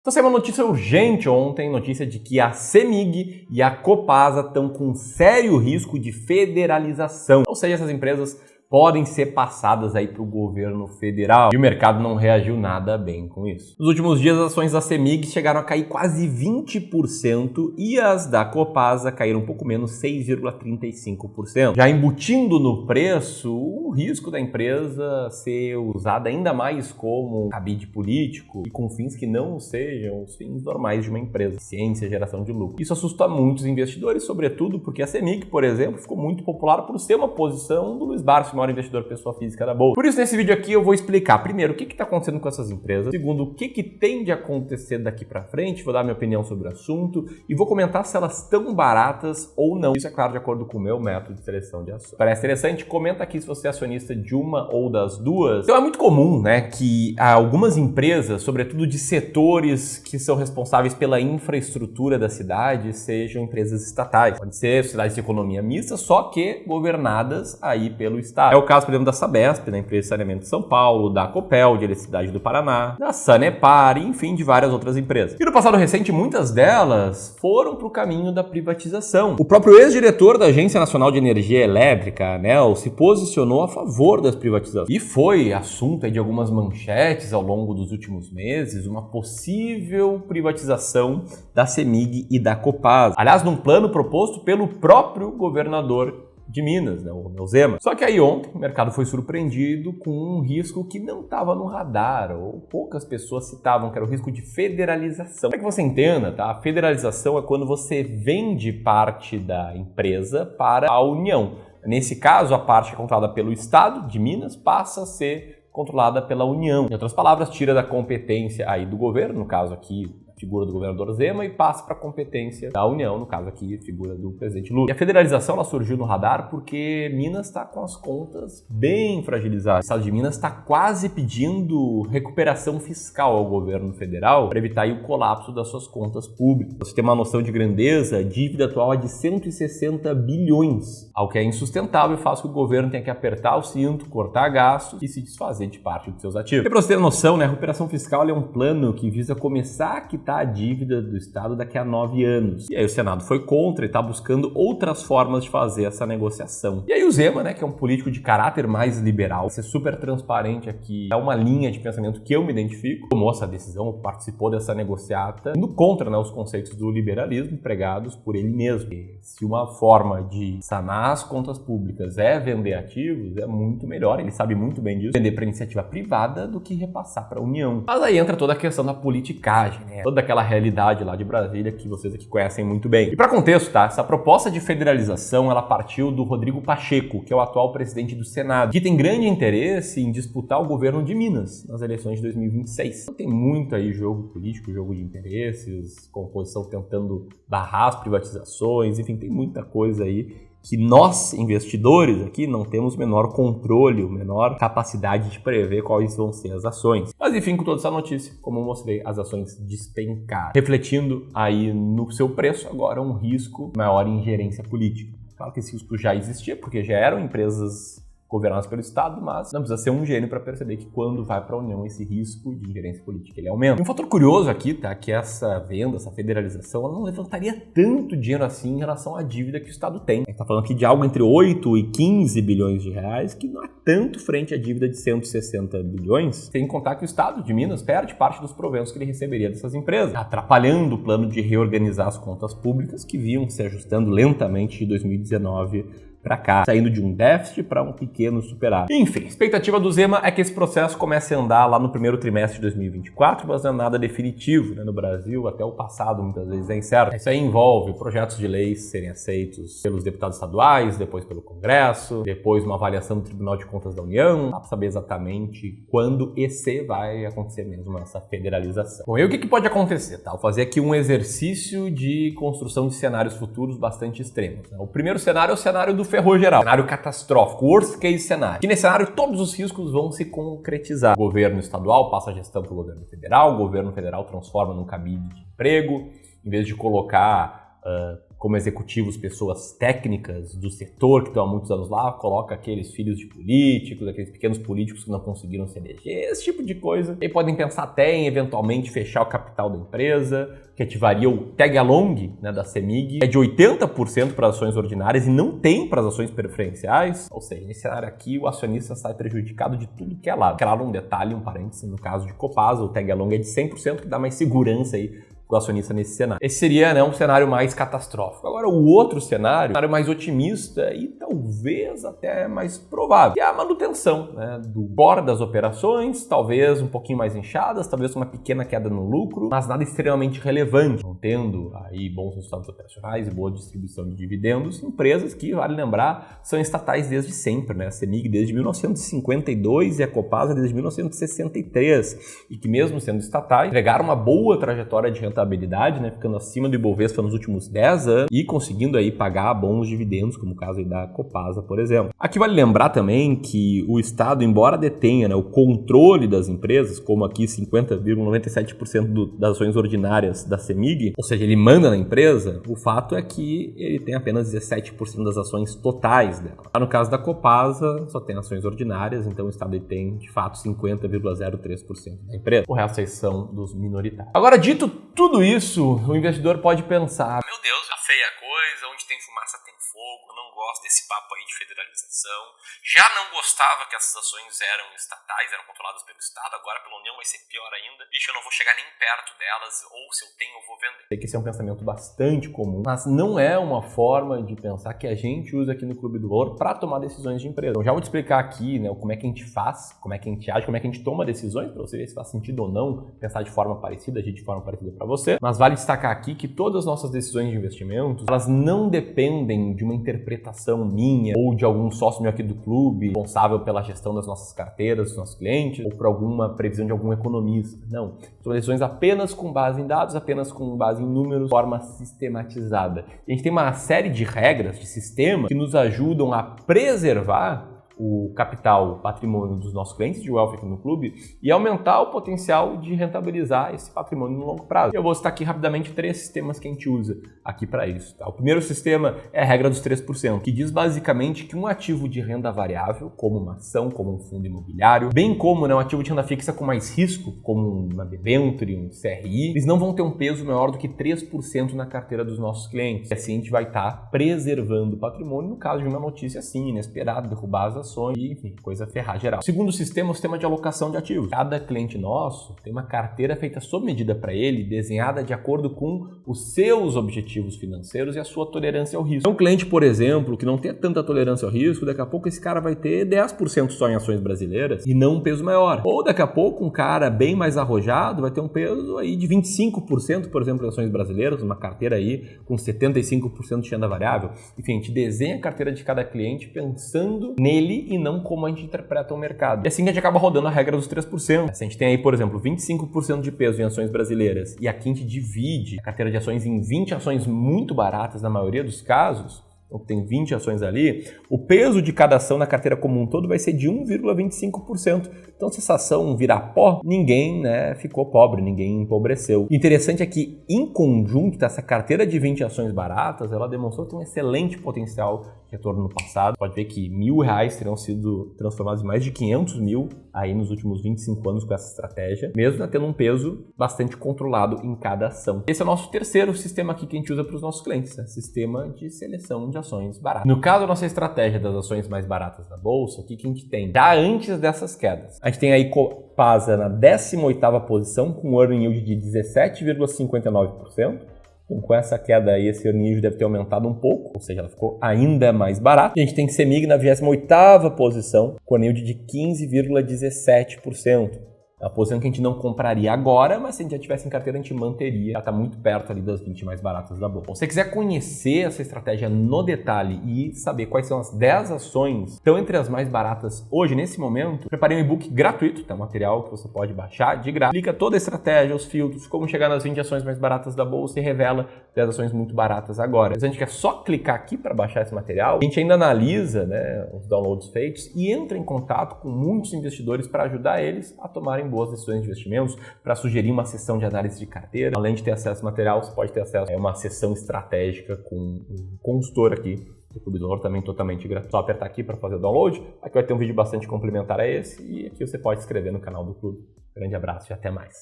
Então saiu uma notícia urgente ontem, notícia de que a CEMIG e a Copasa estão com sério risco de federalização. Ou seja, essas empresas podem ser passadas aí para o governo federal. E o mercado não reagiu nada bem com isso. Nos últimos dias, as ações da CEMIG chegaram a cair quase 20% e as da Copasa caíram um pouco menos, 6,35%. Já embutindo no preço o risco da empresa ser usada ainda mais como cabide político e com fins que não sejam os fins normais de uma empresa, ciência, geração de lucro. Isso assusta muitos investidores, sobretudo porque a CEMIG, por exemplo, ficou muito popular por ser uma posição do Luiz Barsi, maior investidor pessoa física da bolsa. Por isso, nesse vídeo aqui eu vou explicar, primeiro, o que está acontecendo com essas empresas, segundo, o que tem de acontecer daqui para frente, vou dar minha opinião sobre o assunto e vou comentar se elas estão baratas ou não. Isso é claro de acordo com o meu método de seleção de ações. Parece interessante? Comenta aqui se você é acionista de uma ou das duas. Então é muito comum, né, que algumas empresas, sobretudo de setores que são responsáveis pela infraestrutura da cidade, sejam empresas estatais. Pode ser sociedades de economia mista, só que governadas aí pelo Estado. É o caso, por exemplo, da Sabesp, da Empresa de Saneamento de São Paulo, da Copel, de Eletricidade do Paraná, da Sanepar, enfim, de várias outras empresas. E no passado recente, muitas delas foram para o caminho da privatização. O próprio ex-diretor da Agência Nacional de Energia Elétrica, a ANEEL, se posicionou a favor das privatizações. E foi assunto de algumas manchetes ao longo dos últimos meses, uma possível privatização da CEMIG e da Copasa. Aliás, num plano proposto pelo próprio governador de Minas, né, o Zema. Só que aí ontem o mercado foi surpreendido com um risco que não estava no radar, ou poucas pessoas citavam, que era o risco de federalização. Para que você entenda, tá? A federalização é quando você vende parte da empresa para a União. Nesse caso, a parte que é controlada pelo Estado de Minas passa a ser controlada pela União. Em outras palavras, tira da competência aí do governo, no caso aqui, figura do governador Zema, e passa para a competência da União, no caso aqui, figura do presidente Lula. E a federalização ela surgiu no radar porque Minas está com as contas bem fragilizadas. O estado de Minas está quase pedindo recuperação fiscal ao governo federal para evitar aí o colapso das suas contas públicas. Você tem uma noção de grandeza, a dívida atual é de 160 bilhões, algo que é insustentável e faz com que o governo tenha que apertar o cinto, cortar gastos e se desfazer de parte dos seus ativos. E para você ter noção, né, a recuperação fiscal é um plano que visa começar a quitar a dívida do Estado daqui a 9 anos. E aí o Senado foi contra e está buscando outras formas de fazer essa negociação. E aí o Zema, né, que é um político de caráter mais liberal, ser super transparente aqui, é uma linha de pensamento que eu me identifico, tomou essa decisão, participou dessa negociata, indo contra, né, os conceitos do liberalismo pregados por ele mesmo. E se uma forma de sanar as contas públicas é vender ativos, é muito melhor, ele sabe muito bem disso, vender para iniciativa privada do que repassar para a União. Mas aí entra toda a questão da politicagem, né? Toda aquela realidade lá de Brasília que vocês aqui conhecem muito bem. E para contexto, tá? Essa proposta de federalização, ela partiu do Rodrigo Pacheco, que é o atual presidente do Senado, que tem grande interesse em disputar o governo de Minas nas eleições de 2026. Então tem muito aí jogo político, jogo de interesses, composição tentando barrar as privatizações, enfim, tem muita coisa aí que nós, investidores aqui, não temos menor controle, menor capacidade de prever quais vão ser as ações. Mas enfim, com toda essa notícia, como eu mostrei, as ações despencaram, refletindo aí no seu preço agora um risco maior em ingerência política. Claro que esse risco já existia, porque já eram empresas governadas pelo Estado, mas não precisa ser um gênio para perceber que quando vai para a União esse risco de ingerência política ele aumenta. E um fator curioso aqui, tá, que essa venda, essa federalização, ela não levantaria tanto dinheiro assim em relação à dívida que o Estado tem. A gente está falando aqui de algo entre 8 e 15 bilhões de reais, que não é tanto frente à dívida de 160 bilhões, sem contar que o Estado de Minas perde parte dos proventos que ele receberia dessas empresas, atrapalhando o plano de reorganizar as contas públicas que vinham se ajustando lentamente de 2019 para cá, saindo de um déficit para um pequeno superávit. Enfim, a expectativa do Zema é que esse processo comece a andar lá no primeiro trimestre de 2024, mas não é nada definitivo, né? No Brasil, até o passado muitas vezes é incerto. Isso aí envolve projetos de leis serem aceitos pelos deputados estaduais, depois pelo Congresso, depois uma avaliação do Tribunal de Contas da União. Não dá para saber exatamente quando e se vai acontecer mesmo essa federalização. Bom, e o que pode acontecer? Tá? Vou fazer aqui um exercício de construção de cenários futuros bastante extremos, né? O primeiro cenário é o cenário do ferrou geral, cenário catastrófico, worst case cenário. E nesse cenário todos os riscos vão se concretizar. O governo estadual passa a gestão para o governo federal transforma num cabide de emprego, em vez de colocar como executivos, pessoas técnicas do setor que estão há muitos anos lá, coloca aqueles filhos de políticos, aqueles pequenos políticos que não conseguiram se eleger, esse tipo de coisa. E podem pensar até em eventualmente fechar o capital da empresa, que ativaria o tag-along, né, da CEMIG, é de 80% para as ações ordinárias e não tem para as ações preferenciais. Ou seja, nesse cenário aqui, o acionista sai prejudicado de tudo que é lado. Claro, um detalhe, um parêntese, no caso de Copasa, o tag-along é de 100%, que dá mais segurança aí o acionista nesse cenário. Esse seria, né, um cenário mais catastrófico. Agora, o outro cenário mais otimista e talvez até mais provável, que é a manutenção, né, do core das operações, talvez um pouquinho mais inchadas, talvez uma pequena queda no lucro, mas nada extremamente relevante, não tendo aí bons resultados operacionais e boa distribuição de dividendos, empresas que, vale lembrar, são estatais desde sempre, né? A CEMIG desde 1952 e a Copasa desde 1963, e que mesmo sendo estatais, entregaram uma boa trajetória de rentabilidade, né, ficando acima do Ibovespa nos últimos 10 anos e conseguindo aí pagar bons dividendos, como o caso aí da Copasa, por exemplo. Aqui vale lembrar também que o Estado, embora detenha, né, o controle das empresas, como aqui 50,97% das ações ordinárias da CEMIG, ou seja, ele manda na empresa, o fato é que ele tem apenas 17% das ações totais dela. No caso da Copasa, só tem ações ordinárias, então o Estado tem, de fato, 50,03% da empresa. O resto aí são dos minoritários. Agora, dito tudo isso, o investidor pode pensar: meu Deus, tá feia a coisa, onde tem fumaça tem fogo, eu não gosto desse papo aí de federalização, já não gostava que essas ações eram estatais, eram controladas pelo Estado, agora pela União vai ser pior ainda, bicho, eu não vou chegar nem perto delas, ou se eu tenho, eu vou vender. Sei que esse é um pensamento bastante comum, mas não é uma forma de pensar que a gente usa aqui no Clube do Valor para tomar decisões de empresa. Então já vou te explicar aqui, né, como é que a gente faz, como é que a gente age, como é que a gente toma decisões, para você ver se faz sentido ou não pensar de forma parecida, agir de forma parecida para você. Mas vale destacar aqui que todas as nossas decisões de investimentos, elas não dependem de uma interpretação minha ou de algum sócio meu aqui do clube, responsável pela gestão das nossas carteiras, dos nossos clientes, ou por alguma previsão de algum economista. Não. São decisões apenas com base em dados, apenas com base em números, de forma sistematizada. E a gente tem uma série de regras, de sistemas, que nos ajudam a preservar o capital, o patrimônio dos nossos clientes de wealth aqui no clube e aumentar o potencial de rentabilizar esse patrimônio no longo prazo. Eu vou citar aqui rapidamente 3 sistemas que a gente usa aqui para isso. Tá? O primeiro sistema é a regra dos 3%, que diz basicamente que um ativo de renda variável, como uma ação, como um fundo imobiliário, bem como, né, um ativo de renda fixa com mais risco, como uma debenture, um CRI, eles não vão ter um peso maior do que 3% na carteira dos nossos clientes. E assim a gente vai estar preservando o patrimônio no caso de uma notícia assim, inesperada, derrubar as ações, e, enfim, coisa ferrar geral. O segundo sistema é o sistema de alocação de ativos. Cada cliente nosso tem uma carteira feita sob medida para ele, desenhada de acordo com os seus objetivos financeiros e a sua tolerância ao risco. Um cliente, por exemplo, que não tem tanta tolerância ao risco, daqui a pouco esse cara vai ter 10% só em ações brasileiras e não um peso maior. Ou daqui a pouco um cara bem mais arrojado vai ter um peso aí de 25%, por exemplo, em ações brasileiras, uma carteira aí com 75% de renda variável. Enfim, a gente desenha a carteira de cada cliente pensando nele e não como a gente interpreta o mercado. E assim que a gente acaba rodando a regra dos 3%. Se a gente tem aí, por exemplo, 25% de peso em ações brasileiras e aqui a gente divide a carteira de ações em 20 ações muito baratas na maioria dos casos, ou tem 20 ações ali, o peso de cada ação na carteira como um todo vai ser de 1,25%. Então, se essa ação virar pó, ninguém, né, ficou pobre, ninguém empobreceu. O interessante é que, em conjunto, essa carteira de 20 ações baratas, ela demonstrou ter um excelente potencial de retorno no passado. Pode ver que R$1.000 terão sido transformados em mais de 500 mil aí nos últimos 25 anos com essa estratégia, mesmo tendo um peso bastante controlado em cada ação. Esse é o nosso terceiro sistema aqui que a gente usa para os nossos clientes, né? Sistema de seleção de ações baratas. No caso da nossa estratégia das ações mais baratas da bolsa, o que a gente tem? Já antes dessas quedas, a gente tem aí Copasa na 18ª posição com um earning yield de 17,59%. Então, com essa queda aí, esse earning yield deve ter aumentado um pouco, ou seja, ela ficou ainda mais barata. E a gente tem CEMIG na 28ª posição com earning yield de 15,17%. É uma posição que a gente não compraria agora, mas se a gente já tivesse em carteira, a gente manteria. Ela está muito perto ali das 20 mais baratas da bolsa. Se você quiser conhecer essa estratégia no detalhe e saber quais são as 10 ações que estão entre as mais baratas hoje, nesse momento, preparei um e-book gratuito, tá? Um material que você pode baixar de graça. Explica toda a estratégia, os filtros, como chegar nas 20 ações mais baratas da bolsa e revela 10 ações muito baratas agora. Mas a gente quer só clicar aqui para baixar esse material. A gente ainda analisa, né, os downloads feitos e entra em contato com muitos investidores para ajudar eles a tomarem boas decisões de investimentos, para sugerir uma sessão de análise de carteira. Além de ter acesso ao material, você pode ter acesso a uma sessão estratégica com um consultor aqui do Clube do Ouro, também totalmente gratuito. Só apertar aqui para fazer o download. Aqui vai ter um vídeo bastante complementar a esse e aqui você pode se inscrever no canal do Clube. Grande abraço e até mais.